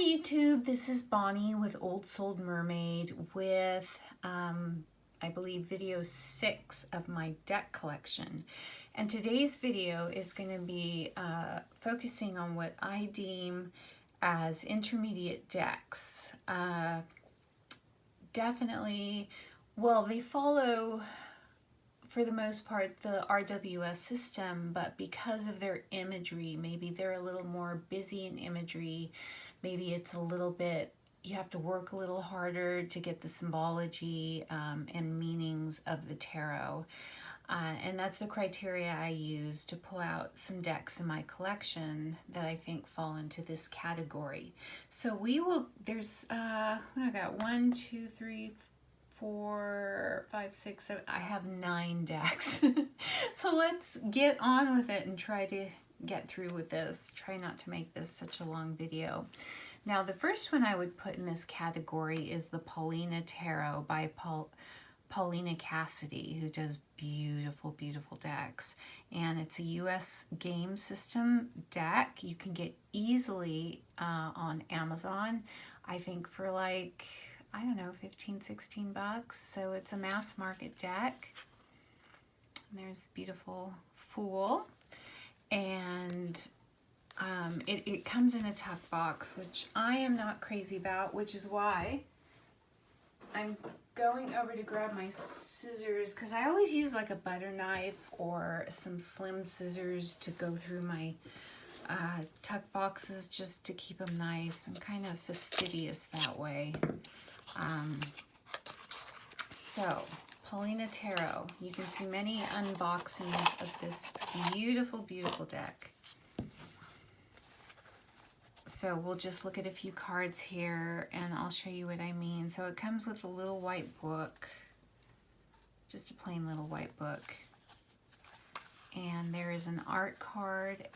YouTube, this is Bonnie with Old Souled Mermaid with, I believe, video 6 of my deck collection. And today's video is going to be focusing on what I deem as intermediate decks. Definitely, well, they follow, for the most part, the RWS system, but because of their imagery, maybe they're a little more busy in imagery. Maybe it's a little bit, you have to work a little harder to get the symbology and meanings of the tarot. And that's the criteria I use to pull out some decks in my collection that I think fall into this category. So we will, there's, I got 1, 2, 3, 4, 5, 6, 7, I have 9 decks. So let's get on with it and try to get through with this. Try not to make this such a long video. Now the first one I would put in this category is the Polina Tarot by Polina Cassidy, who does beautiful, beautiful decks. And it's a US game system deck. You can get easily on Amazon, I think for like, I don't know, 15, 16 bucks. So it's a mass market deck. And there's the beautiful Fool. And it comes in a tuck box, which I am not crazy about, which is why I'm going over to grab my scissors, because I always use like a butter knife or some slim scissors to go through my tuck boxes just to keep them nice. I'm kind of fastidious that way. So, Polina Tarot. You can see many unboxings of this beautiful, beautiful deck. So we'll just look at a few cards here and I'll show you what I mean. So it comes with a little white book, just a plain little white book. And there is an art card,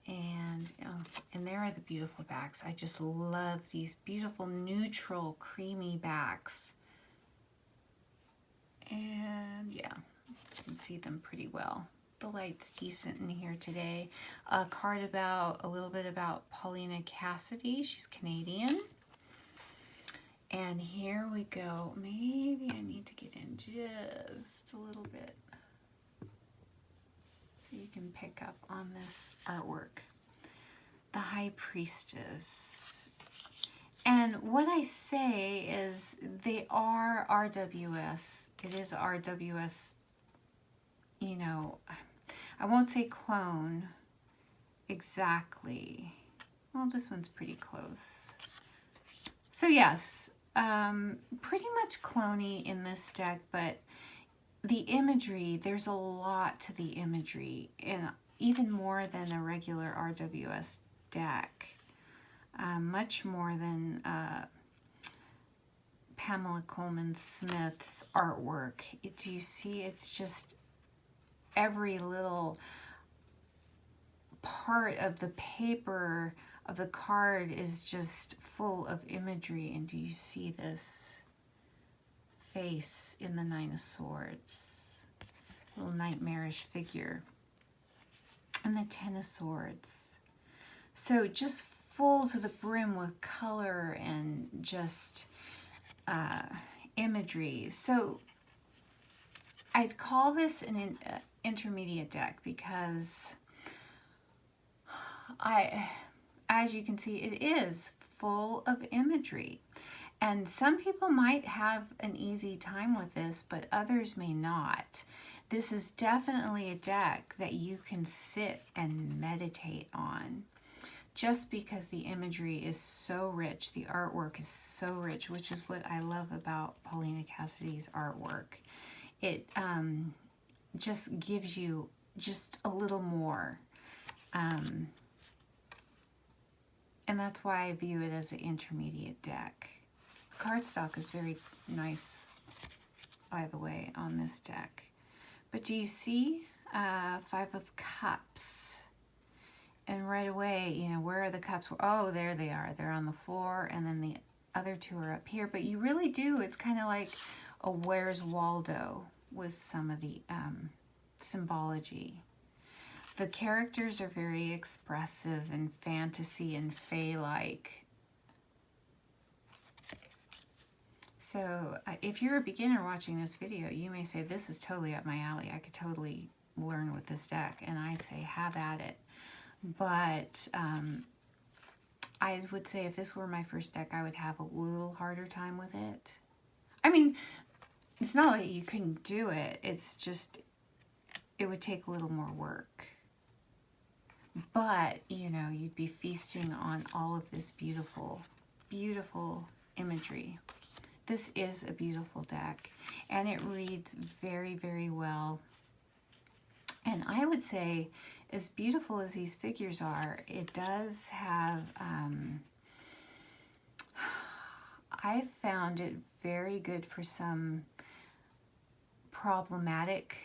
and there are the beautiful backs. I just love these beautiful neutral creamy backs. And yeah, you can see them pretty well. The light's decent in here today. A card about, a little bit about Polina Cassidy. She's Canadian. And here we go. Maybe I need to get in just a little bit so you can pick up on this artwork. The High Priestess. And what I say is they are RWS. It is RWS, you know, I won't say clone exactly. Well, this one's pretty close. So yes, pretty much cloney in this deck, but the imagery, there's a lot to the imagery, and even more than a regular RWS deck. Much more than Pamela Coleman Smith's artwork. Do you see? It's just every little part of the paper of the card is just full of imagery. And do you see this face in the Nine of Swords? Little nightmarish figure. And the Ten of Swords. So just full to the brim with color and just imagery. So I'd call this an intermediate deck because as you can see, it is full of imagery. And some people might have an easy time with this, but others may not. This is definitely a deck that you can sit and meditate on. Just because the imagery is so rich, the artwork is so rich, which is what I love about Polina Cassidy's artwork. It just gives you just a little more. And that's why I view it as an intermediate deck. Cardstock is very nice, by the way, on this deck. But do you see? 5 of Cups. And right away, you know, where are the cups? Oh, there they are. They're on the floor, and then the other 2 are up here. But you really do. It's kind of like a Where's Waldo with some of the symbology. The characters are very expressive and fantasy and fae-like. So if you're a beginner watching this video, you may say, this is totally up my alley. I could totally learn with this deck. And I say, have at it. But I would say if this were my first deck, I would have a little harder time with it. I mean, it's not that you couldn't do it. It's just, it would take a little more work. But, you know, you'd be feasting on all of this beautiful, beautiful imagery. This is a beautiful deck, and it reads very, very well. And I would say, as beautiful as these figures are, it does have, I found it very good for some problematic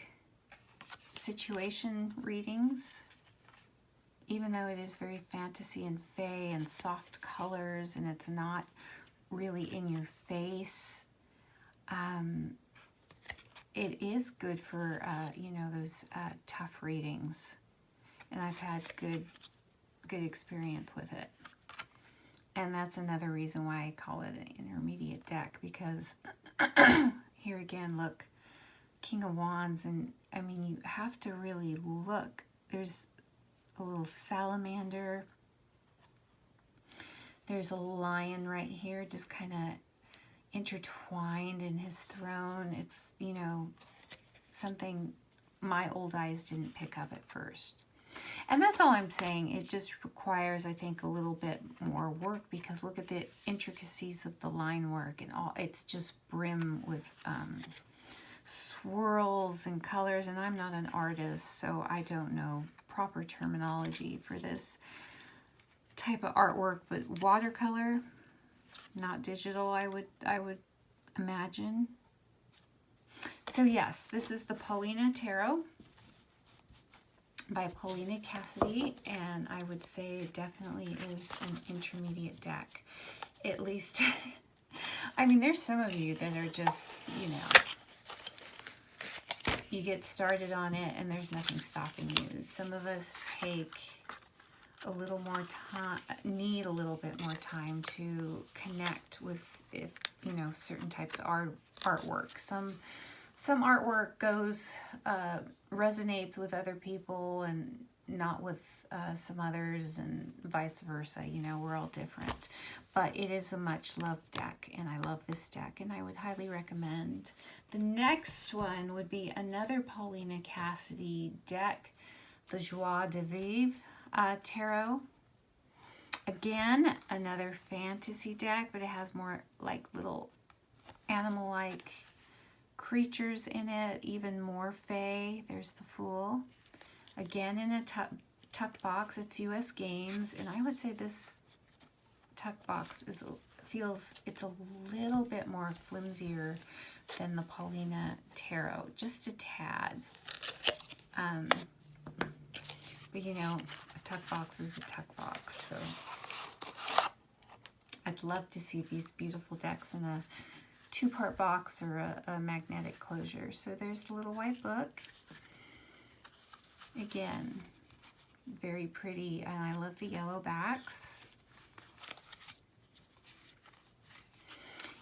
situation readings. Even though it is very fantasy and fae and soft colors, and it's not really in your face, it is good for, you know, those tough readings. And I've had good experience with it. And that's another reason why I call it an intermediate deck, because here again, look, King of Wands, and I mean, you have to really look. There's a little salamander. There's a lion right here, just kind of intertwined in his throne. It's, you know, something my old eyes didn't pick up at first. And that's all I'm saying. It just requires, I think, a little bit more work, because look at the intricacies of the line work and all. It's just brim with swirls and colors, and I'm not an artist, so I don't know proper terminology for this type of artwork, but watercolor, not digital, I would imagine. So yes, this is the Polina Tarot by Polina Cassidy, and I would say it definitely is an intermediate deck. At least, I mean, there's some of you that are just, you know, you get started on it and there's nothing stopping you. Some of us take a little more time, need a little bit more time to connect with, if you know, certain types of artwork. Some artwork goes, resonates with other people and not with some others, and vice versa. You know, we're all different. But it is a much loved deck, and I love this deck, and I would highly recommend. The next one would be another Polina Cassidy deck, the Joie de Vivre Tarot. Again, another fantasy deck, but it has more like little animal-like creatures in it, even more fae. There's the Fool. Again, in a tuck box. It's US Games, and I would say this tuck box feels it's a little bit more flimsier than the Polina Tarot, just a tad. But you know, a tuck box is a tuck box, so I'd love to see these beautiful decks in a two-part box or a magnetic closure. So there's the little white book. Again, very pretty, and I love the yellow backs.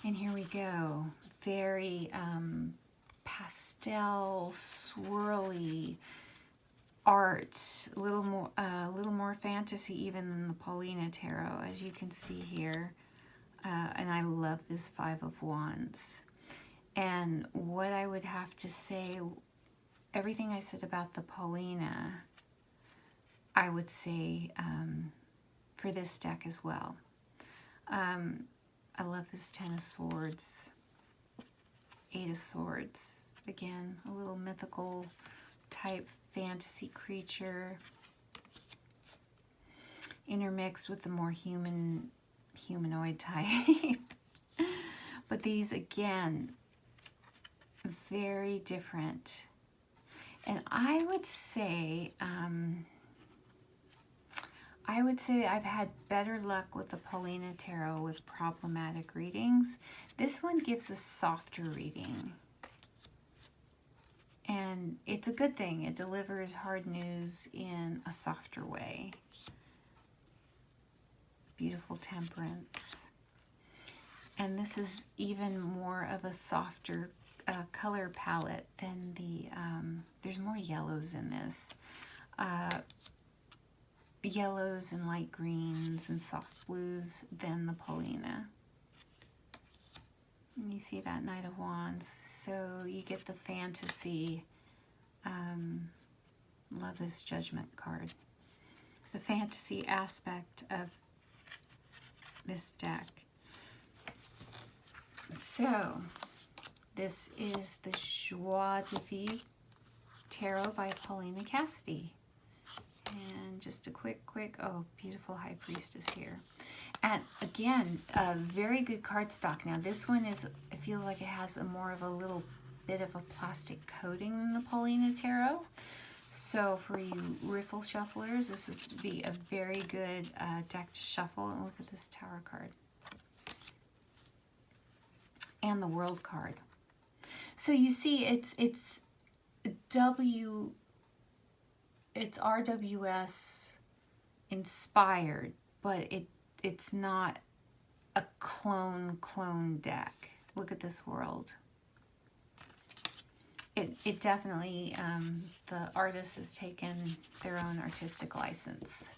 And here we go. Very pastel, swirly art, a little more fantasy even than the Polina Tarot, as you can see here. And I love this Five of Wands. And what I would have to say, everything I said about the Polina, I would say for this deck as well. I love this Ten of Swords, Eight of Swords. Again, a little mythical type fantasy creature intermixed with the more humanoid type. But these, again, very different. And I would say I've had better luck with the Polina Tarot with problematic readings. This one gives a softer reading. And it's a good thing. It delivers hard news in a softer way. Beautiful Temperance. And this is even more of a softer color palette than the, there's more yellows in this. Yellows and light greens and soft blues than the Polina. And you see that Knight of Wands. So you get the fantasy, Love is Judgment card. The fantasy aspect of this deck. So, this is the Joie de Vivre Tarot by Polina Cassidy. And just a quick, oh, beautiful High Priestess here. And again, a very good cardstock. Now, this one is, it feels like it has a more of a little bit of a plastic coating than the Polina Tarot. So for you riffle shufflers, this would be a very good deck to shuffle. And look at this Tower card. And the World card. So you see, it's RWS inspired, but it's not a clone deck. Look at this World. It definitely, the artist has taken their own artistic license.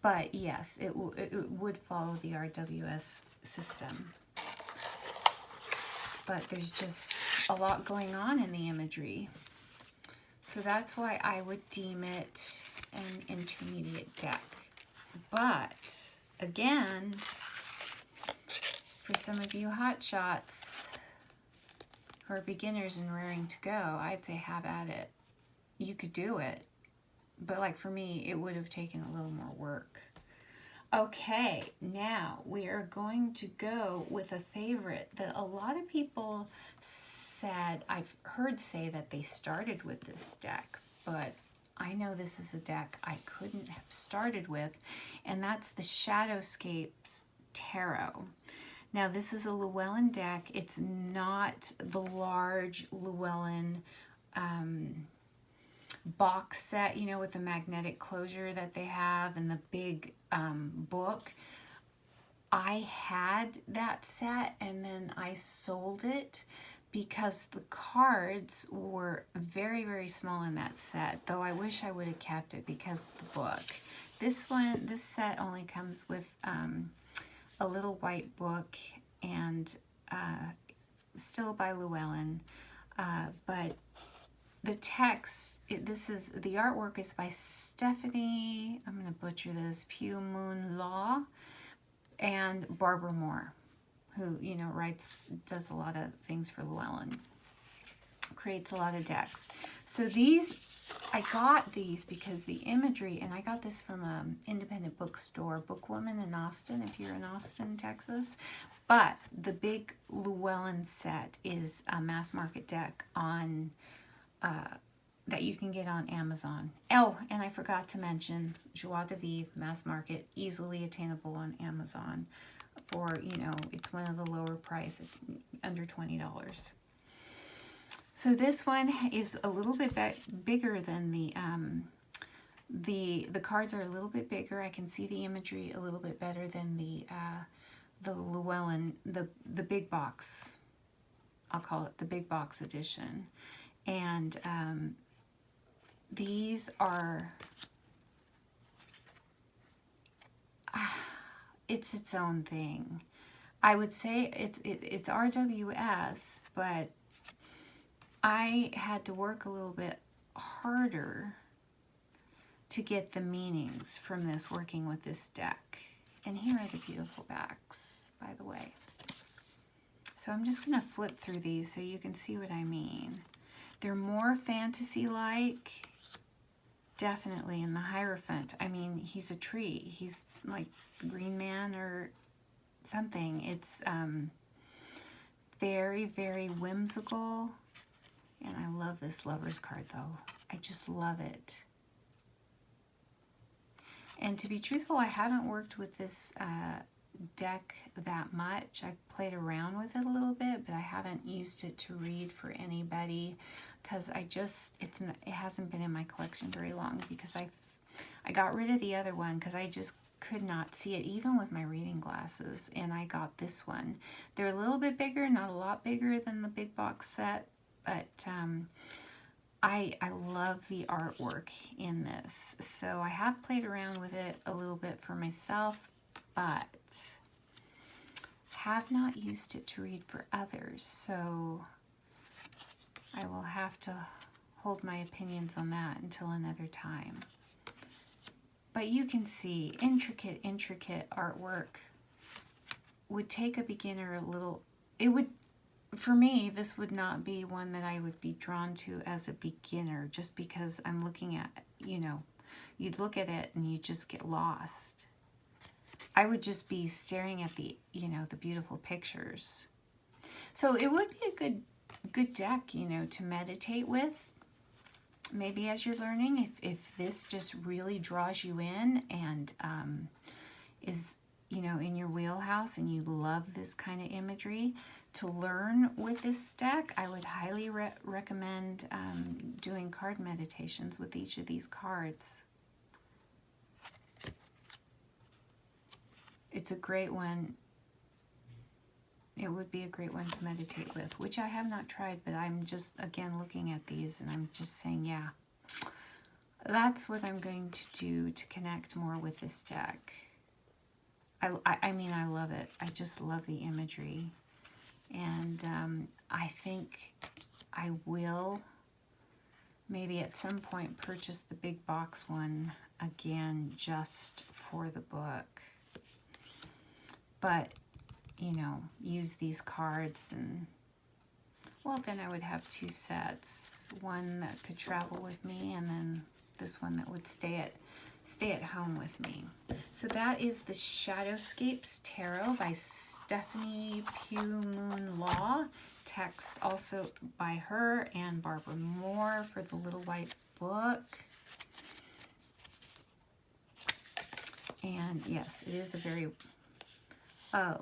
But yes, it would follow the RWS system. But there's just a lot going on in the imagery. So that's why I would deem it an intermediate deck. But again, for some of you hotshots who are beginners and raring to go, I'd say have at it. You could do it. But like for me, it would have taken a little more work. Okay, now we are going to go with a favorite that a lot of people said, I've heard say that they started with this deck, but I know this is a deck I couldn't have started with, and that's the Shadowscapes Tarot. Now this is a Llewellyn deck. It's not the large Llewellyn box set, you know, with the magnetic closure that they have and the big book. I had that set and then I sold it because the cards were very, very small in that set, though I wish I would have kept it because of the book. This set only comes with a little white book and still by Llewellyn, but the text, the artwork is by Stephanie, I'm going to butcher this, Pugh Moon Law, and Barbara Moore, who, you know, does a lot of things for Llewellyn, creates a lot of decks. So these, I got these because the imagery, and I got this from an independent bookstore, Bookwoman in Austin, if you're in Austin, Texas. But the big Llewellyn set is a mass market deck on that you can get on Amazon. Oh, and I forgot to mention Joie de Vivre mass market, easily attainable on Amazon for, you know, it's one of the lower prices, under $20. So this one is a little bit bigger than the cards are a little bit bigger. I can see the imagery a little bit better than the Llewellyn, the big box. I'll call it the big box edition. And these are, it's its own thing. I would say it's RWS, but I had to work a little bit harder to get the meanings from this, working with this deck. And here are the beautiful backs, by the way. So I'm just going to flip through these so you can see what I mean. They're more fantasy-like, definitely, in the Hierophant. I mean, he's a tree. He's like the Green Man or something. It's very, very whimsical. And I love this Lover's card, though. I just love it. And to be truthful, I haven't worked with this deck that much. I've played around with it a little bit, but I haven't used it to read for anybody. because it hasn't been in my collection very long, because I got rid of the other one because I just could not see it even with my reading glasses, and I got this one. They're a little bit bigger, not a lot bigger than the big box set, but I love the artwork in this. So I have played around with it a little bit for myself, but have not used it to read for others. So I will have to hold my opinions on that until another time. But you can see intricate artwork. Would take a beginner a little, for me, this would not be one that I would be drawn to as a beginner, just because I'm looking at, you'd look at it and you just get lost. I would just be staring at the beautiful pictures. So it would be a good deck, to meditate with. Maybe as you're learning, if this just really draws you in and is, in your wheelhouse and you love this kind of imagery, to learn with this deck, I would highly recommend doing card meditations with each of these cards. It's a great one. It would be a great one to meditate with, which I have not tried, but I'm just, again, looking at these and I'm just saying, yeah, that's what I'm going to do to connect more with this deck. I mean, I love it. I just love the imagery. And I think I will maybe at some point purchase the big box one again just for the book. But use these cards, and well, then I would have two sets, one that could travel with me and then this one that would stay at home with me. So that is the Shadowscapes Tarot by Stephanie Pugh Moon Law. Text also by her and Barbara Moore for the Little White Book. And yes, it is a very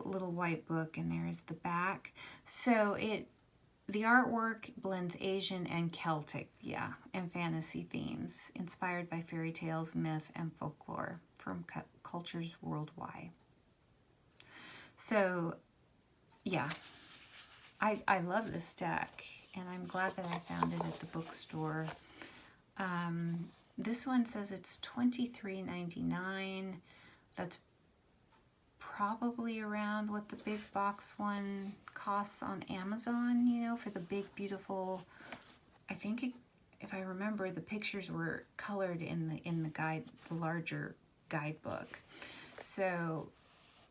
little white book, and there's the back. So the artwork blends Asian and Celtic, and fantasy themes, inspired by fairy tales, myth, and folklore from cultures worldwide. So, yeah, I love this deck, and I'm glad that I found it at the bookstore. This one says it's $23.99. That's probably around what the big box one costs on Amazon, for the big, beautiful, I think if I remember, the pictures were colored in the larger guidebook. So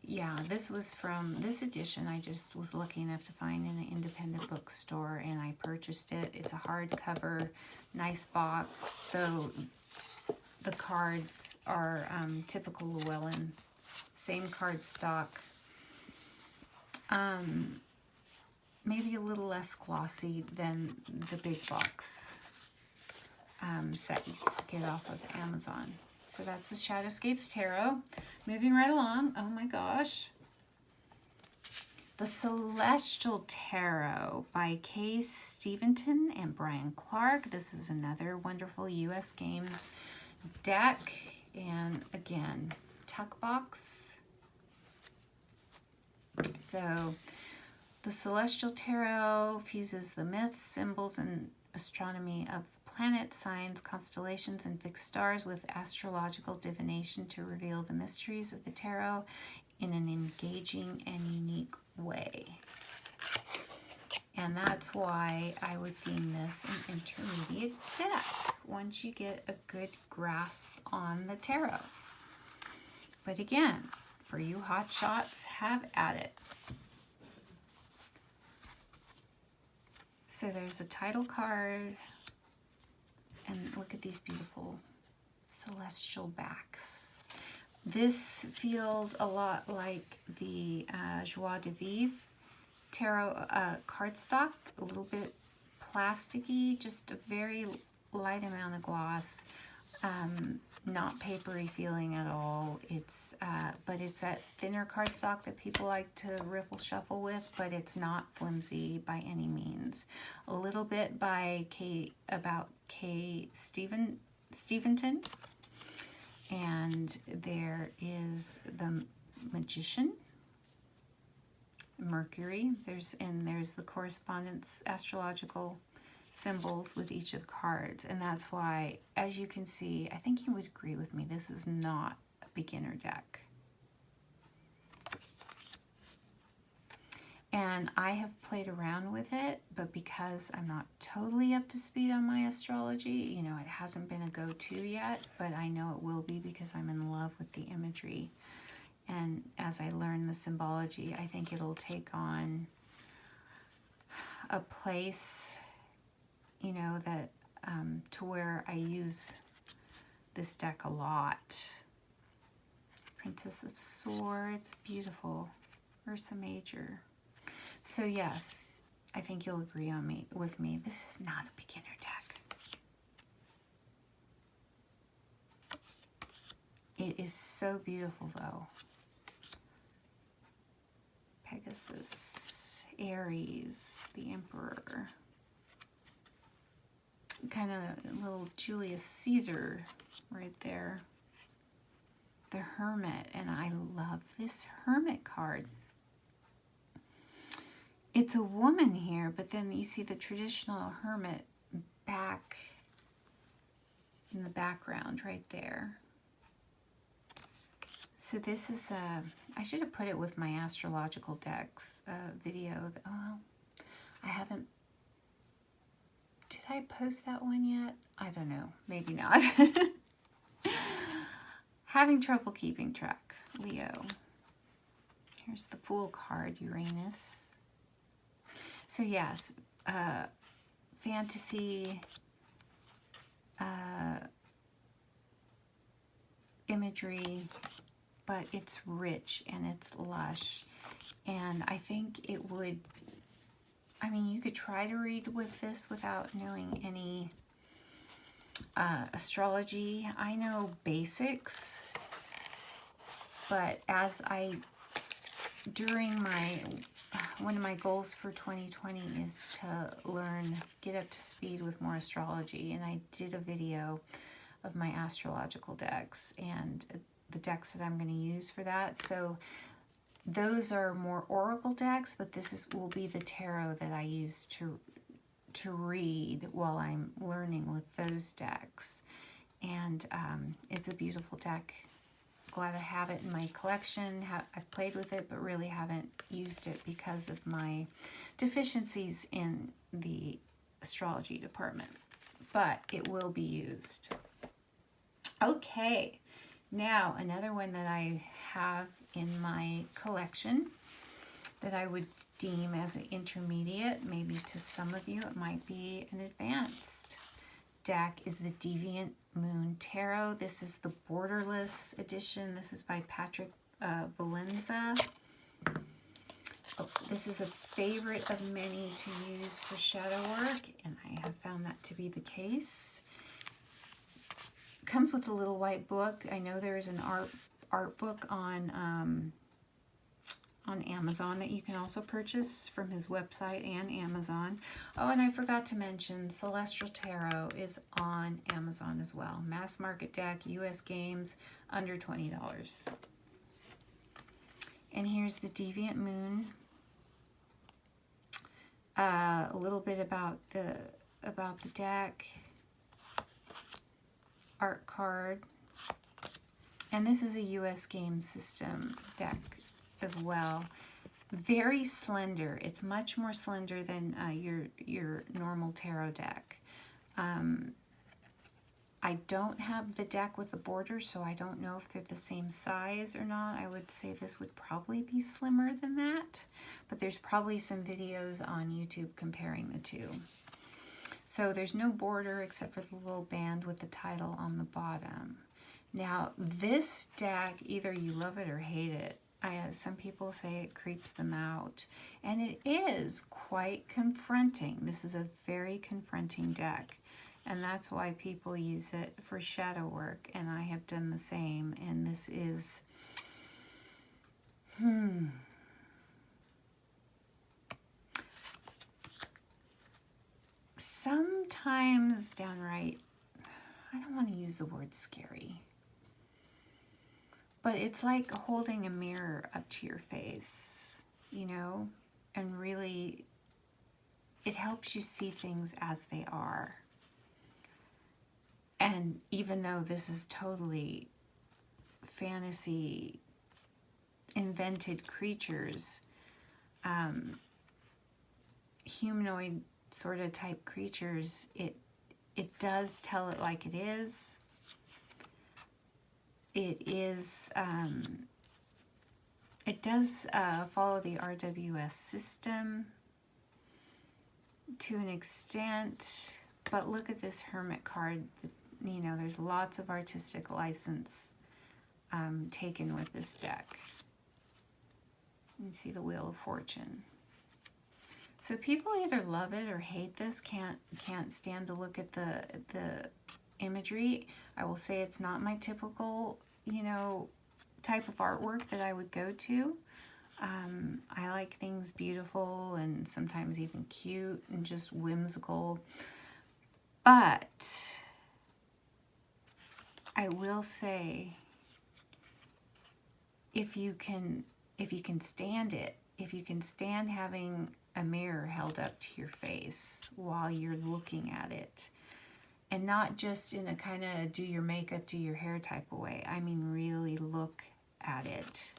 yeah, this was from this edition. I just was lucky enough to find in an independent bookstore, and I purchased it. It's a hardcover, nice box, though the cards are typical Llewellyn. Same card stock. Maybe a little less glossy than the big box set you get off of Amazon. So that's the Shadowscapes Tarot. Moving right along. Oh my gosh. The Celestial Tarot by Kay Steventon and Brian Clark. This is another wonderful U.S. Games deck. And again, tuck box. So the Celestial Tarot fuses the myths, symbols, and astronomy of planets, signs, constellations, and fixed stars with astrological divination to reveal the mysteries of the tarot in an engaging and unique way. And that's why I would deem this an intermediate deck once you get a good grasp on the tarot. But again, for you hotshots, have at it. So there's a title card, and look at these beautiful celestial backs. This feels a lot like the Joie de Vivre tarot cardstock, a little bit plasticky, just a very light amount of gloss. Not papery feeling at all. It's but it's that thinner cardstock that people like to riffle shuffle with, but it's not flimsy by any means. A little bit by K. Steventon, and there is the Magician, Mercury. There's the correspondence astrological symbols with each of the cards, and that's why, as you can see, I think you would agree with me, this is not a beginner deck. And I have played around with it, but because I'm not totally up to speed on my astrology, you know, it hasn't been a go-to yet, but I know it will be because I'm in love with the imagery. And as I learn the symbology, I think it'll take on a place, you know, that to where I use this deck a lot. Princess of Swords, beautiful. Ursa Major. So yes, I think you'll agree with me. This is not a beginner deck. It is so beautiful though. Pegasus, Aries, the Emperor. Kind of a little Julius Caesar right there. The Hermit, and I love this Hermit card. It's a woman here, but then you see the traditional hermit back in the background right there. So this is I should have put it with my astrological decks video. Oh, I haven't. Did I post that one yet? I don't know. Maybe not. Having trouble keeping track. Leo. Here's the Fool card, Uranus. So yes, fantasy imagery, but it's rich and it's lush. And I think it would, I mean, you could try to read with this without knowing any astrology. I know basics, but as one of my goals for 2020 is to get up to speed with more astrology, and I did a video of my astrological decks and the decks that I'm going to use for that. So those are more oracle decks, but will be the tarot that I use to read while I'm learning with those decks. And it's a beautiful deck. Glad I have it in my collection. I've played with it, but really haven't used it because of my deficiencies in the astrology department. But it will be used. Okay, now another one that I have in my collection that I would deem as an intermediate, maybe to some of you it might be an advanced deck, is the Deviant Moon Tarot. This is the borderless edition. This is by Patrick Valenza. Oh, this is a favorite of many to use for shadow work, and I have found that to be the case. Comes with a little white book. I know there is an art book on Amazon that you can also purchase from his website and Amazon. Oh, and I forgot to mention Celestial Tarot is on Amazon as well. Mass market deck, US games, under $20. And here's the Deviant Moon. A little bit about the deck. Art card. And this is a US game system deck as well. Very slender. It's much more slender than your normal tarot deck. I don't have the deck with the border, so I don't know if they're the same size or not. I would say this would probably be slimmer than that, but there's probably some videos on YouTube comparing the two. So there's no border except for the little band with the title on the bottom. Now this deck, either you love it or hate it. Some people say it creeps them out, and it is quite confronting. This is a very confronting deck. And that's why people use it for shadow work, and I have done the same. And this is, sometimes downright, I don't want to use the word scary, but it's like holding a mirror up to your face, you know, and really it helps you see things as they are. And even though this is totally fantasy, invented creatures, humanoid sort of type creatures, it does tell it like it is. It is, it does follow the RWS system to an extent, but look at this Hermit card. You know, there's lots of artistic license taken with this deck. You can see the Wheel of Fortune. So people either love it or hate this, can't stand to look at the imagery. I will say it's not my typical, you know, type of artwork that I would go to. I like things beautiful and sometimes even cute and just whimsical. But I will say, if you can stand it, if you can stand having a mirror held up to your face while you're looking at it, and not just in a kind of do your makeup, do your hair type of way. I mean, really look at it.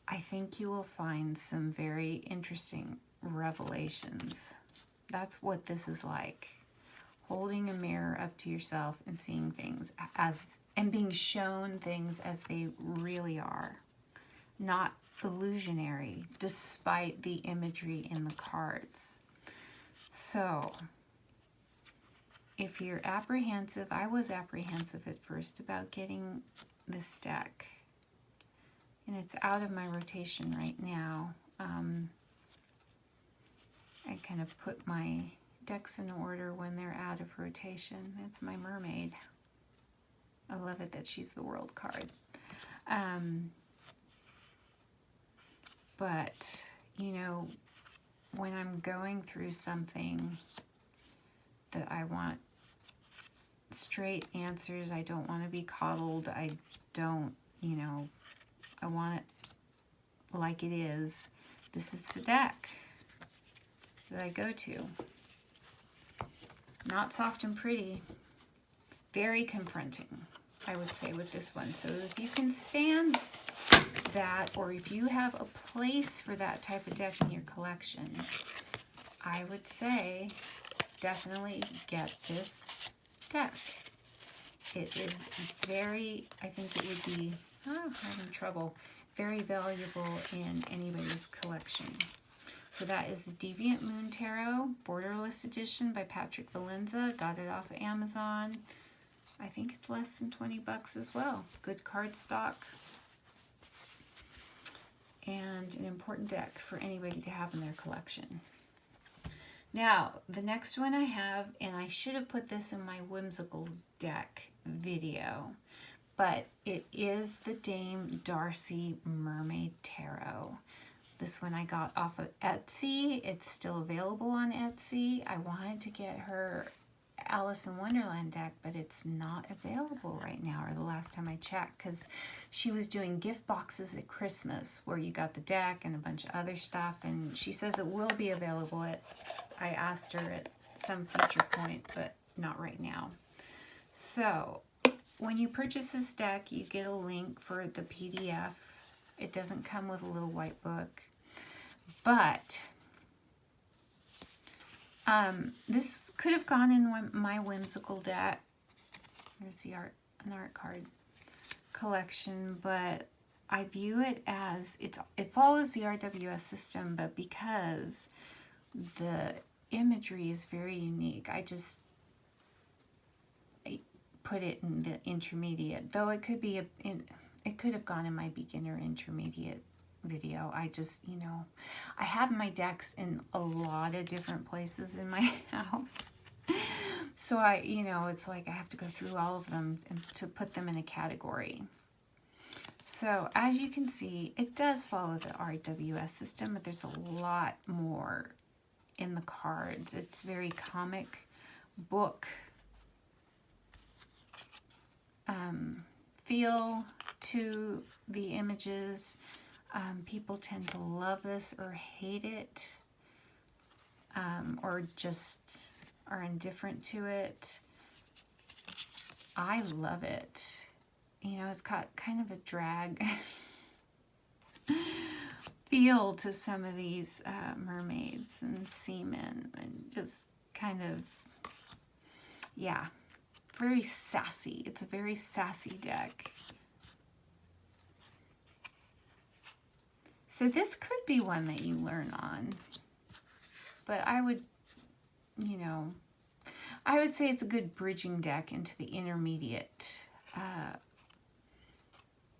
I think you will find some very interesting revelations. That's what this is like. Holding a mirror up to yourself and seeing things as, and being shown things as they really are. Not illusionary, despite the imagery in the cards. So, if you're apprehensive, I was apprehensive at first about getting this deck. And it's out of my rotation right now. I kind of put my decks in order when they're out of rotation. That's my Mermaid. I love it that she's the world card. But, you know, when I'm going through something that I want straight answers, I don't want to be coddled, I don't, you know, I want it like it is. This is the deck that I go to. Not soft and pretty. Very confronting, I would say, with this one. So if you can stand that, or if you have a place for that type of deck in your collection, I would say definitely get this deck. It is very, I think it would be, having trouble, very valuable in anybody's collection. So that is the Deviant Moon Tarot, Borderless Edition by Patrick Valenza. Got it off of Amazon. I think it's less than 20 bucks as well. Good cardstock. And an important deck for anybody to have in their collection. Now, the next one I have, and I should have put this in my whimsical deck video, but it is the Dame Darci Mermaid Tarot. This one I got off of Etsy. It's still available on Etsy. I wanted to get her Alice in Wonderland deck, but it's not available right now, or the last time I checked, because she was doing gift boxes at Christmas where you got the deck and a bunch of other stuff, and she says it will be available at, I asked her at some future point, but not right now. So when you purchase this deck, you get a link for the PDF. It doesn't come with a little white book, but this could have gone in my whimsical deck. There's the an art card collection, but I view it as it follows the RWS system, but because the imagery is very unique, I put it in the intermediate, though it could be it could have gone in my beginner intermediate video. I just, you know, I have my decks in a lot of different places in my house. So I, you know, it's like I have to go through all of them and to put them in a category. So as you can see, it does follow the RWS system, but there's a lot more in the cards. It's very comic book feel to the images. People tend to love this or hate it, or just are indifferent to it. I love it. You know, it's got kind of a drag feel to some of these mermaids and seamen, and just kind of, yeah, very sassy. It's a very sassy deck. So this could be one that you learn on, but I would, you know, I would say it's a good bridging deck into the intermediate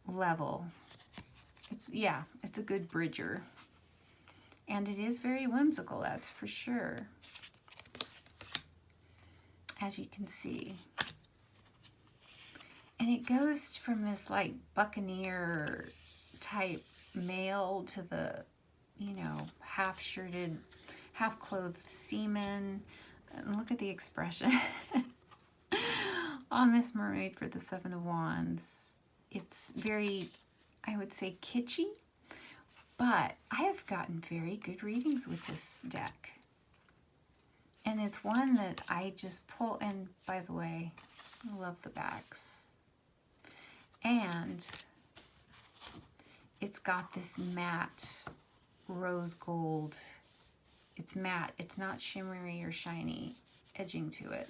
level. Yeah, it's a good bridger. And it is very whimsical, that's for sure. As you can see. And it goes from this like buccaneer type male to the, you know, half-shirted, half-clothed seaman. And look at the expression on this mermaid for the Seven of Wands. It's very, I would say, kitschy, but I have gotten very good readings with this deck. And it's one that I just pull, and by the way, I love the backs. And it's got this matte rose gold. It's matte, it's not shimmery or shiny edging to it.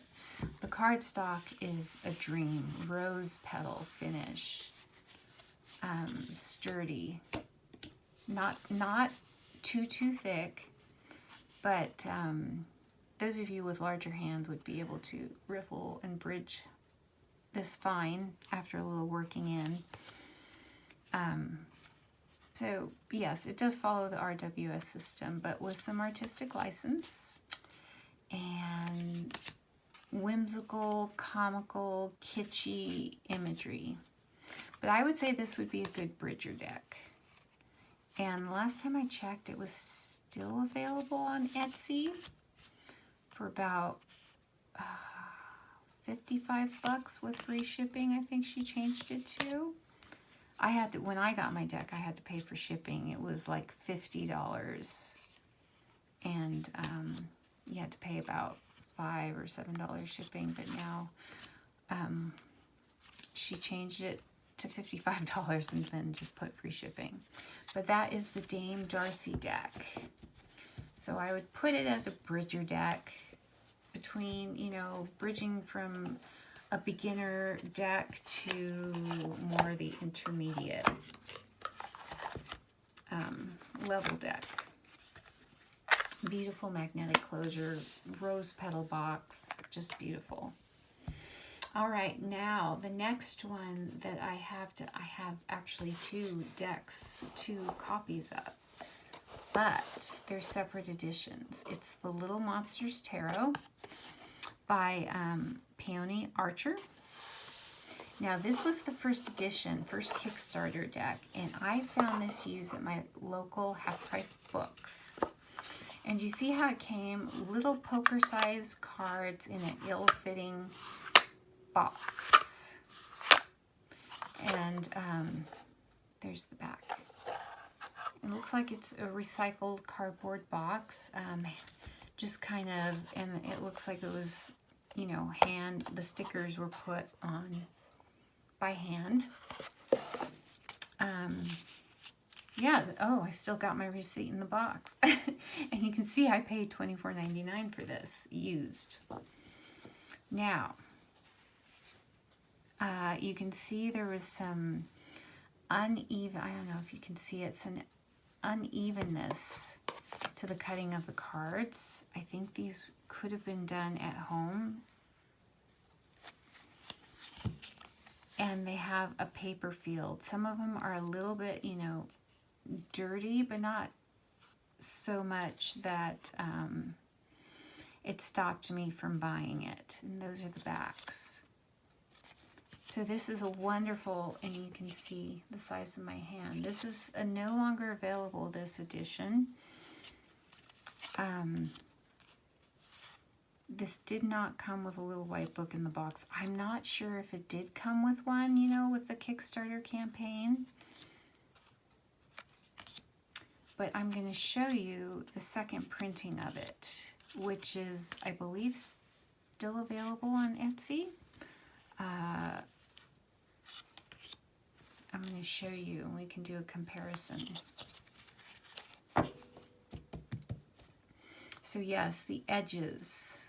The cardstock is a dream, rose petal finish, sturdy, not too thick, but those of you with larger hands would be able to riffle and bridge this fine after a little working in. So yes, it does follow the RWS system, but with some artistic license and whimsical, comical, kitschy imagery. But I would say this would be a good bridger deck. And last time I checked, it was still available on Etsy for about 55 bucks with free shipping. I think she changed it to. I had to, when I got my deck, I had to pay for shipping. It was like $50. And you had to pay about $5 or $7 shipping, but now she changed it to $55 and then just put free shipping. But that is the Dame Darci deck. So I would put it as a bridger deck between, you know, bridging from a beginner deck to more the intermediate level deck. Beautiful magnetic closure, rose petal box, just beautiful. All right, now the next one that I have actually two decks, two copies of, but they're separate editions. It's the Little Monsters Tarot by Peony Archer. Now this was the first edition, first Kickstarter deck, and I found this used at my local half-price books. And you see how it came? Little poker-sized cards in an ill-fitting box. And there's the back. It looks like it's a recycled cardboard box. Just kind of, and it looks like it was, you know, the stickers were put on by hand. Yeah, oh, I still got my receipt in the box. And you can see I paid $24.99 for this, used. Now, you can see there was some uneven, I don't know if you can see it, some unevenness to the cutting of the cards. I think these could have been done at home. And they have a paper field. Some of them are a little bit, you know, dirty, but not so much that it stopped me from buying it. And those are the backs. So this is a wonderful, and you can see the size of my hand. This is no longer available, this edition. This did not come with a little white book in the box. I'm not sure if it did come with one, you know, with the Kickstarter campaign. But I'm going to show you the second printing of it, which is, I believe, still available on Etsy. I'm going to show you, and we can do a comparison. So yes, the edges,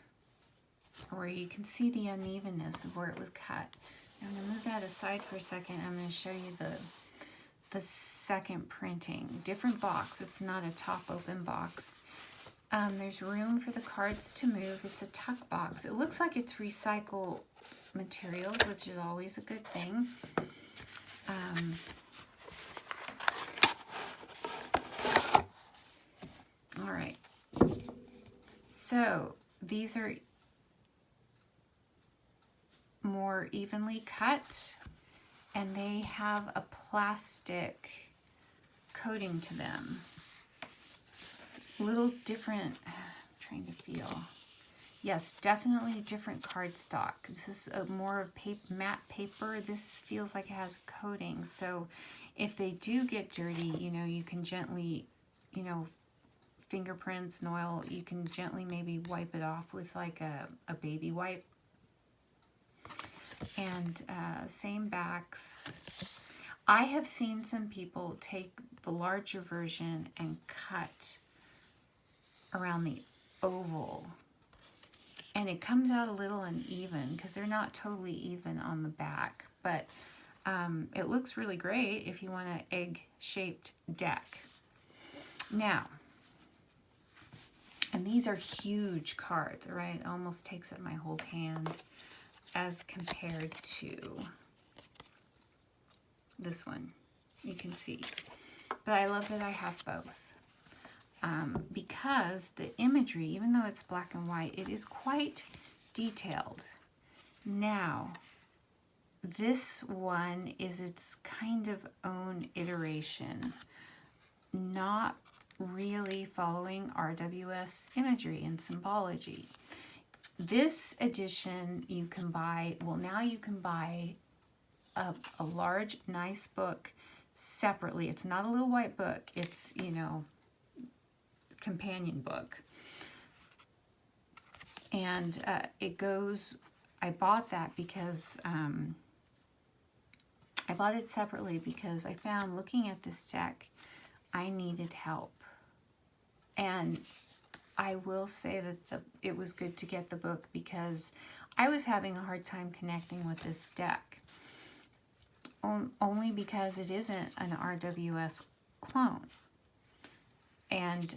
where you can see the unevenness of where it was cut. I'm going to move that aside for a second. I'm going to show you the second printing. Different box. It's not a top open box. There's room for the cards to move. It's a tuck box. It looks like it's recycled materials, which is always a good thing. All right. So these are more evenly cut, and they have a plastic coating to them. A little different, I'm trying to feel. Yes, definitely different cardstock. This is a more of matte paper. This feels like it has a coating. So if they do get dirty, you know, you can gently, you know, fingerprints and oil, you can gently maybe wipe it off with like a baby wipe. And same backs. I have seen some people take the larger version and cut around the oval, and it comes out a little uneven because they're not totally even on the back, but it looks really great if you want an egg-shaped deck. Now, and these are huge cards, all right? It almost takes up my whole hand as compared to this one. You can see. But I love that I have both. Because the imagery, even though it's black and white, it is quite detailed. Now, this one is its kind of own iteration, not really following RWS imagery and symbology. This edition you can buy, well, now you can buy a large, nice book separately. It's not a little white book. It's, you know, companion book. And it goes, I bought that because, I bought it separately because I found looking at this deck, I needed help. And I will say that it was good to get the book because I was having a hard time connecting with this deck. Only because it isn't an RWS clone. And,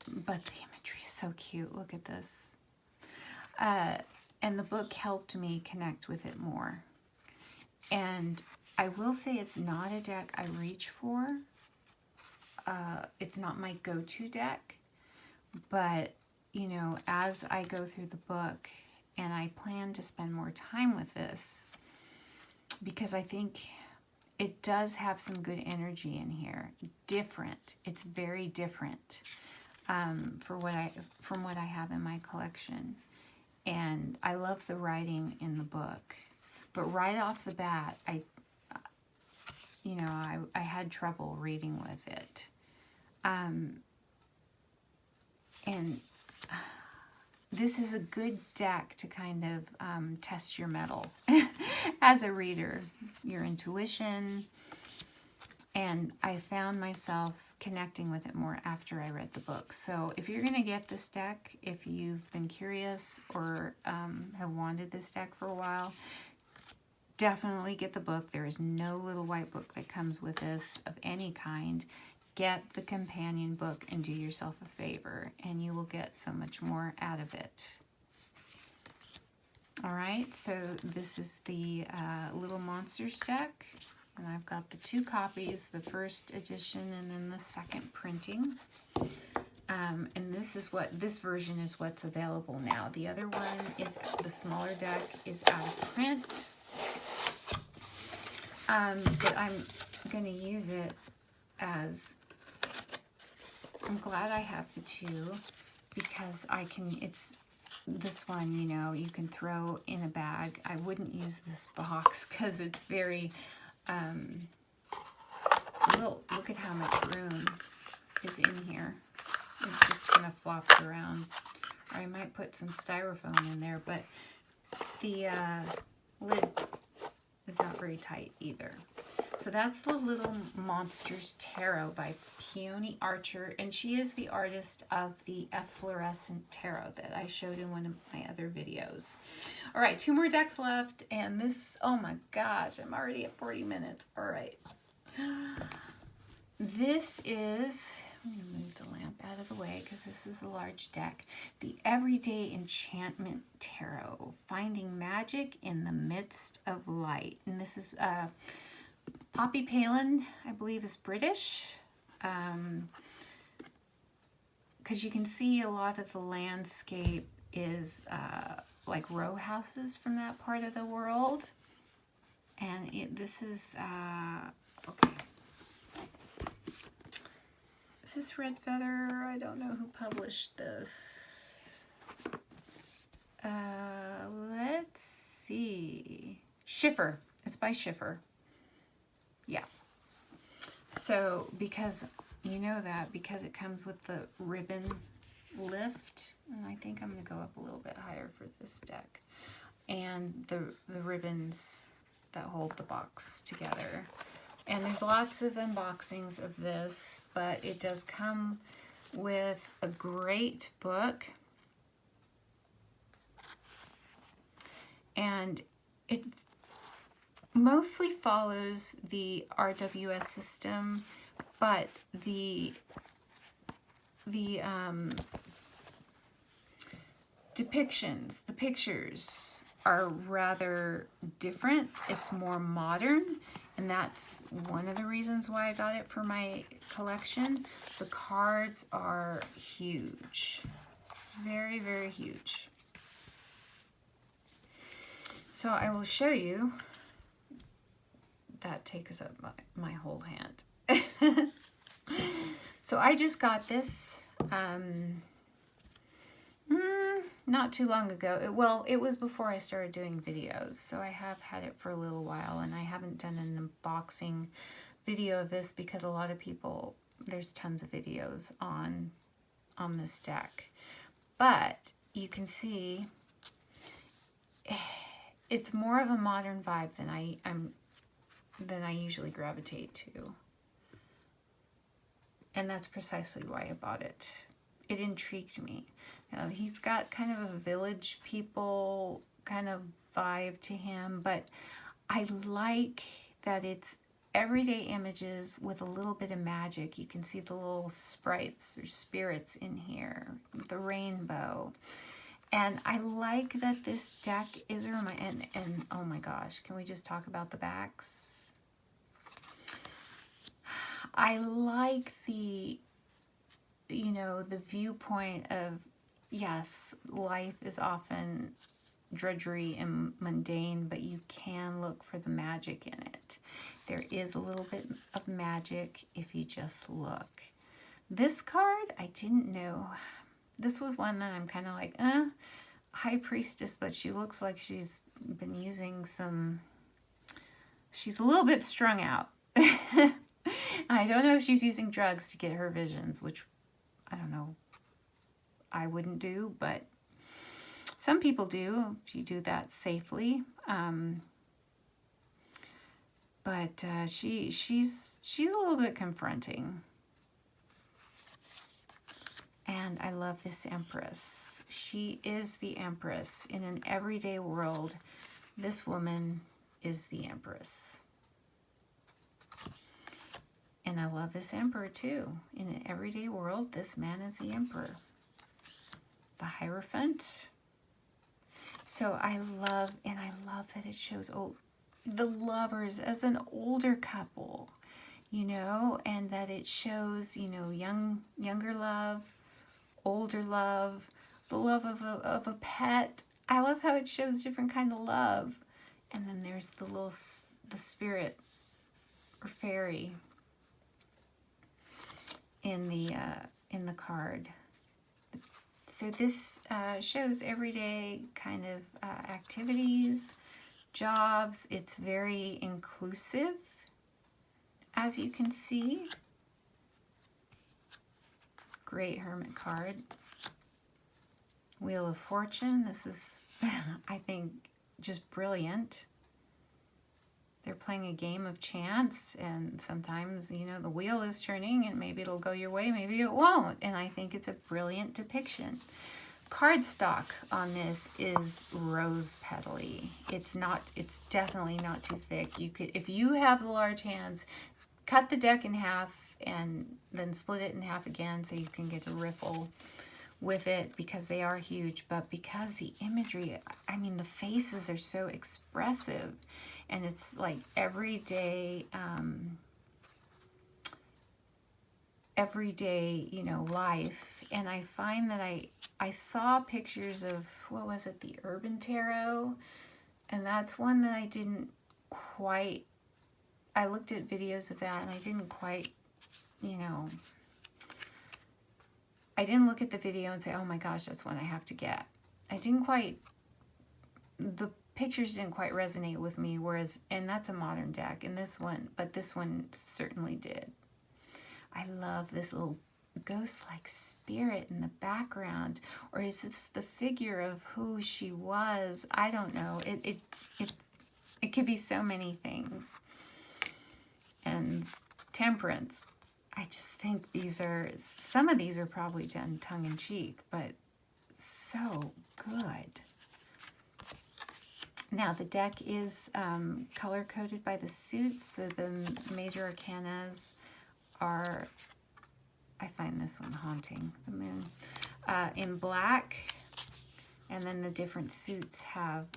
but the imagery is so cute. Look at this. And the book helped me connect with it more. And I will say it's not a deck I reach for. It's not my go-to deck. But, you know, as I go through the book, and I plan to spend more time with this, because I think it does have some good energy in here. Different. It's very different from what I have in my collection. And I love the writing in the book. But right off the bat, I had trouble reading with it. And this is a good deck to kind of test your mettle as a reader, your intuition. And I found myself connecting with it more after I read the book. So if you're going to get this deck, if you've been curious or have wanted this deck for a while, definitely get the book. There is no little white book that comes with this of any kind. Get the companion book and do yourself a favor, and you will get so much more out of it. All right, so this is the Little Monsters deck, and I've got the two copies, the first edition and then the second printing. And this version is what's available now. The other one is, the smaller deck is out of print. But I'm going to use it as, I'm glad I have the two, because it's this one, you know, you can throw in a bag. I wouldn't use this box because it's very, look at how much room is in here. It just kind of flops around. Or I might put some styrofoam in there, but the lid is not very tight either. So that's the Little Monsters Tarot by Peony Archer, and she is the artist of the Efflorescent Tarot that I showed in one of my other videos. All right, 2 more decks left, and this, oh my gosh, I'm already at 40 minutes. All right. This is, I'm going to move the lamp out of the way because this is a large deck. The Everyday Enchantment Tarot, Finding Magic in the Midst of Light. And this is Poppy Palin, I believe, is British. Because you can see a lot of the landscape is like row houses from that part of the world. And this is, okay. Is this Red Feather? I don't know who published this. Let's see. Schiffer. It's by Schiffer. Yeah. So, because you know that, because it comes with the ribbon lift, and I think I'm going to go up a little bit higher for this deck, and the ribbons that hold the box together. And there's lots of unboxings of this, but it does come with a great book. And it mostly follows the RWS system, but the depictions, the pictures are rather different. It's more modern, and that's one of the reasons why I got it for my collection. The cards are huge. Very, very huge. So I will show you. That takes up my whole hand. So I just got this not too long ago. Well, it was before I started doing videos, so I have had it for a little while, and I haven't done an unboxing video of this because a lot of people, there's tons of videos on this deck. But you can see it's more of a modern vibe than I usually gravitate to. And that's precisely why I bought it. It intrigued me. He's got kind of a village people kind of vibe to him, but I like that it's everyday images with a little bit of magic. You can see the little sprites or spirits in here, the rainbow. And I like that this deck is a reminder, and oh my gosh, can we just talk about the backs? I like the, you know, the viewpoint of, yes, life is often drudgery and mundane, but you can look for the magic in it. There is a little bit of magic if you just look. This card, I didn't know. This was one that I'm kind of like, High Priestess, but she looks like she's been using some, she's a little bit strung out. I don't know if she's using drugs to get her visions, which I don't know, I wouldn't do, but some people do if you do that safely. But she's a little bit confronting. And I love this Empress. She is the Empress. In an everyday world, this woman is the Empress. And I love this Emperor too. In an everyday world, this man is the Emperor. The Hierophant. So I love that it shows the lovers as an older couple, you know, and that it shows, you know, younger love older love, the love of a pet. I love how it shows different kind of love. And then there's the spirit or fairy in the card. So this shows everyday kind of activities, jobs. It's very inclusive, as you can see. Great Hermit card. Wheel of Fortune. This is, I think, just brilliant. They're playing a game of chance, and sometimes, you know, the wheel is turning and maybe it'll go your way, maybe it won't. And I think it's a brilliant depiction. Cardstock on this is rose petally. It's definitely not too thick. You could, if you have the large hands, cut the deck in half and then split it in half again so you can get a riffle with it, because they are huge. But because the imagery, I mean, the faces are so expressive, and it's like everyday, you know, life. And I find that I saw pictures of, what was it, the Urban Tarot, and that's one that I didn't quite, I looked at videos of that and I didn't quite, you know, I didn't look at the video and say, oh my gosh, that's one I have to get. I didn't quite, the pictures didn't quite resonate with me, whereas, and that's a modern deck, and this one, but this one certainly did. I love this little ghost-like spirit in the background, or is this the figure of who she was? I don't know. It could be so many things. And Temperance. I just think some of these are probably done tongue-in-cheek, but so good. Now, the deck is color-coded by the suits, so the major arcanas are, I find this one haunting, the moon, in black, and then the different suits have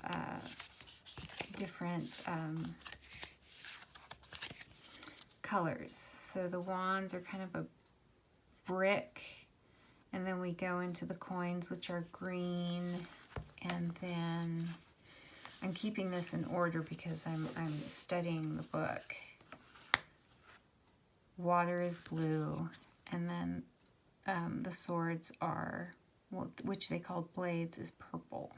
different colors. So the wands are kind of a brick, and then we go into the coins, which are green, and then I'm keeping this in order because I'm studying the book. Water is blue, and then the swords are, which they called blades, is purple.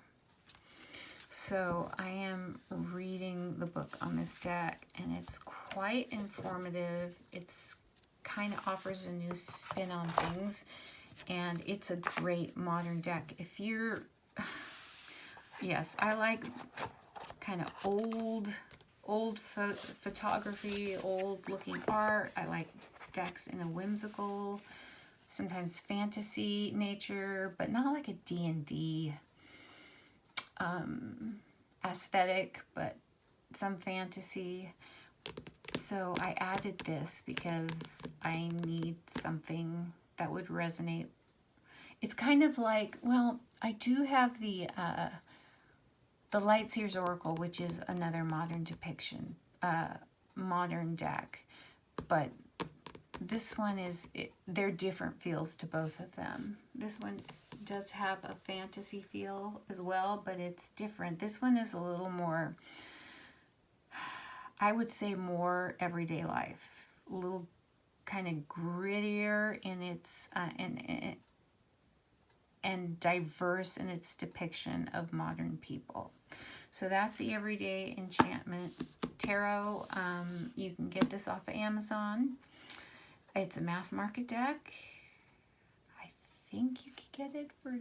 So I am reading the book on this deck, and it's quite informative. It's kind of offers a new spin on things, and it's a great modern deck. If you're, yes, I like kind of old photography, old looking art. I like decks in a whimsical, sometimes fantasy nature, but not like a D&D aesthetic, but some fantasy. So I added this because I need something that would resonate. It's kind of like, well, I do have the Light Seers Oracle, which is another modern depiction, modern deck, but this one is, they're different feels to both of them. This one does have a fantasy feel as well, but it's different. This one is a little more, I would say, more everyday life, a little kind of grittier in its and diverse in its depiction of modern people. So that's the Everyday Enchantment Tarot. You can get this off of Amazon. It's a mass market deck. I think you could get it for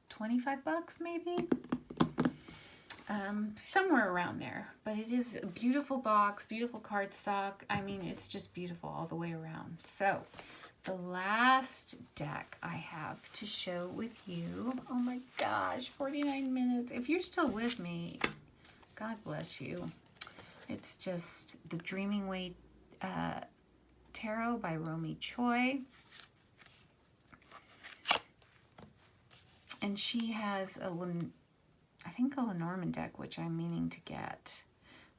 25 bucks maybe. Somewhere around there. But it is a beautiful box, beautiful cardstock. I mean, it's just beautiful all the way around. So the last deck I have to show with you, oh my gosh, 49 minutes. If you're still with me, God bless you. It's just the Dreaming Way Tarot by Romy Choi. And she has I think a Lenormand deck, which I'm meaning to get.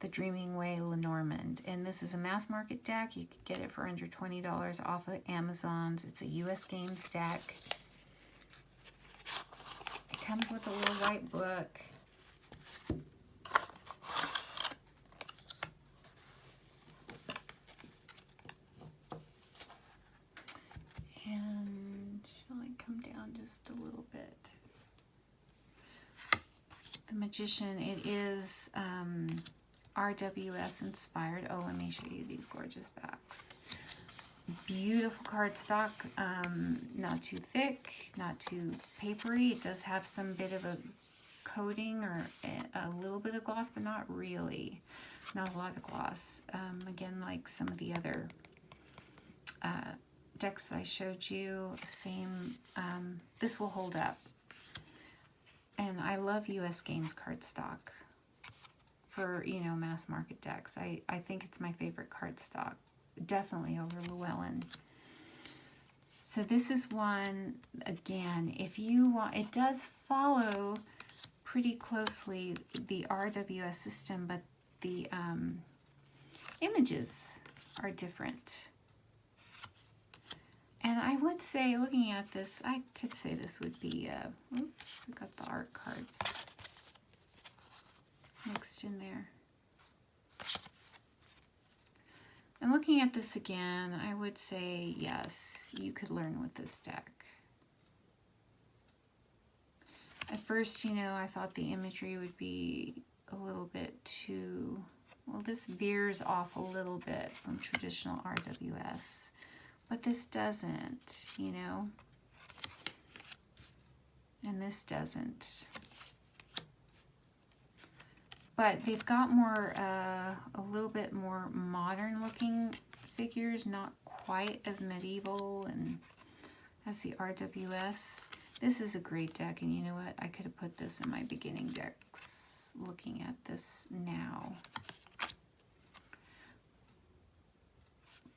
the Dreaming Way Lenormand. And this is a mass market deck. You could get it for under $20 off of Amazon's. It's a US Games deck. It comes with a little white book. And shall I come down just a little bit? The Magician, it is RWS inspired. Oh, let me show you these gorgeous backs. Beautiful cardstock, not too thick, not too papery. It does have some bit of a coating or a little bit of gloss, but not really. Not a lot of gloss. Again, like some of the other decks I showed you, same. This will hold up. And I love US Games cardstock for, you know, mass market decks. I think it's my favorite cardstock, definitely over Llewellyn. So this is one, again, if you want, it does follow pretty closely the RWS system, but the images are different. And I would say, looking at this, I could say this would be, oops, I got the art cards mixed in there. And looking at this again, I would say, yes, you could learn with this deck. At first, you know, I thought the imagery would be a little bit too, well, this veers off a little bit from traditional RWS. But this doesn't, you know, and this doesn't. But they've got more, a little bit more modern looking figures, not quite as medieval and as the RWS. This is a great deck, and you know what? I could have put this in my beginning decks looking at this now.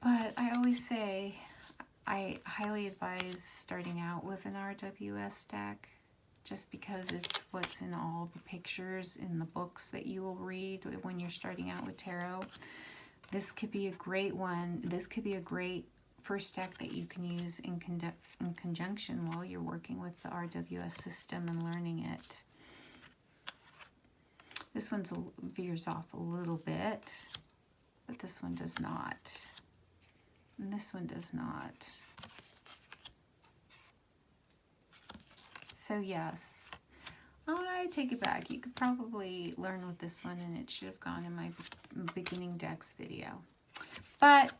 But I always say I highly advise starting out with an RWS deck just because it's what's in all the pictures in the books that you will read when you're starting out with tarot. This could be a great one. This could be a great first deck that you can use in conjunction while you're working with the RWS system and learning it. This one veers off a little bit, but this one does not. And this one does not. So yes, I take it back. You could probably learn with this one, and it should have gone in my beginning decks video. But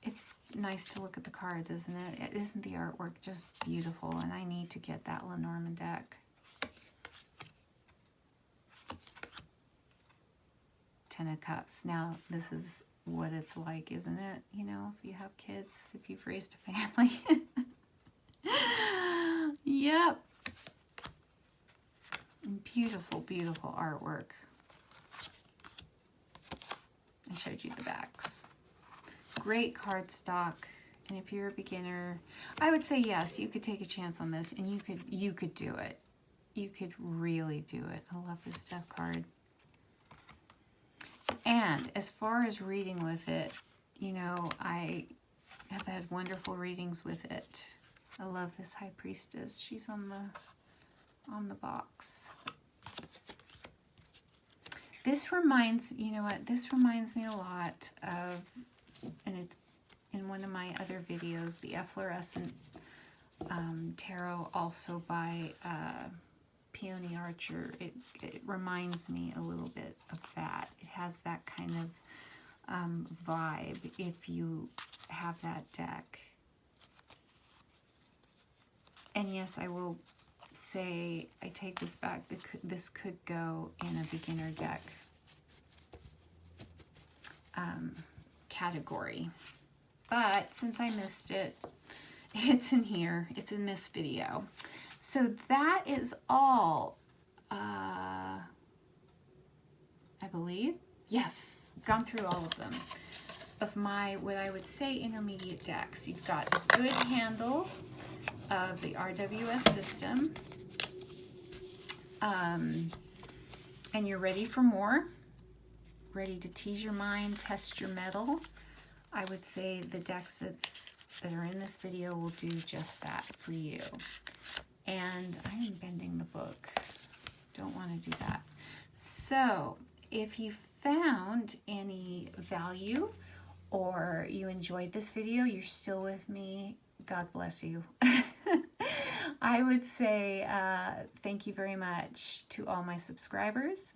it's nice to look at the cards, isn't it? Isn't the artwork just beautiful? And I need to get that Lenormand deck. Ten of Cups. Now, this is what it's like, isn't it? You know, if you have kids, if you've raised a family. Yep. Beautiful, beautiful artwork. I showed you the backs. Great cardstock. And if you're a beginner, I would say yes, you could take a chance on this, and you could do it. You could really do it. I love this deck card. And as far as reading with it, you know, I have had wonderful readings with it. I love this High Priestess. She's on the box. This reminds, you know what, this reminds me a lot of, and it's in one of my other videos, the Efflorescent Tarot, also by Peony Archer. It reminds me a little bit of that. It has that kind of vibe if you have that deck. And yes, I will say, I take this back, this could go in a beginner deck category. But since I missed it, it's in here. It's in this video. So that is all, I believe. Yes, gone through all of them. Of my, what I would say, intermediate decks. You've got a good handle of the RWS system. And you're ready for more. ready to tease your mind, test your mettle, I would say the decks that are in this video will do just that for you. And I'm bending the book. Don't want to do that. So if you found any value or you enjoyed this video, you're still with me, God bless you. I would say thank you very much to all my subscribers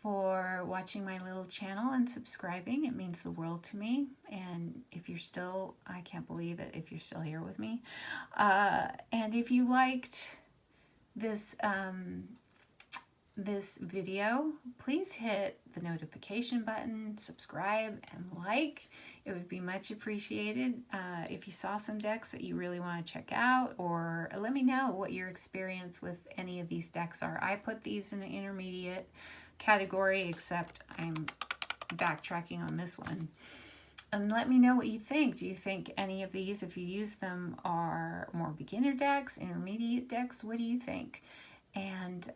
for watching my little channel and subscribing. It means the world to me. And if you're still, I can't believe it, if you're still here with me. And if you liked this this video, please hit the notification button, subscribe, and like. It would be much appreciated. If you saw some decks that you really want to check out, or let me know what your experience with any of these decks are. I put these in the intermediate category, except I'm backtracking on this one. And let me know what you think. Do you think any of these, if you use them, are more beginner decks, intermediate decks? What do you think? And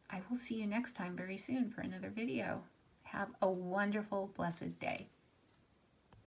I will see you next time very soon for another video. Have a wonderful, blessed day.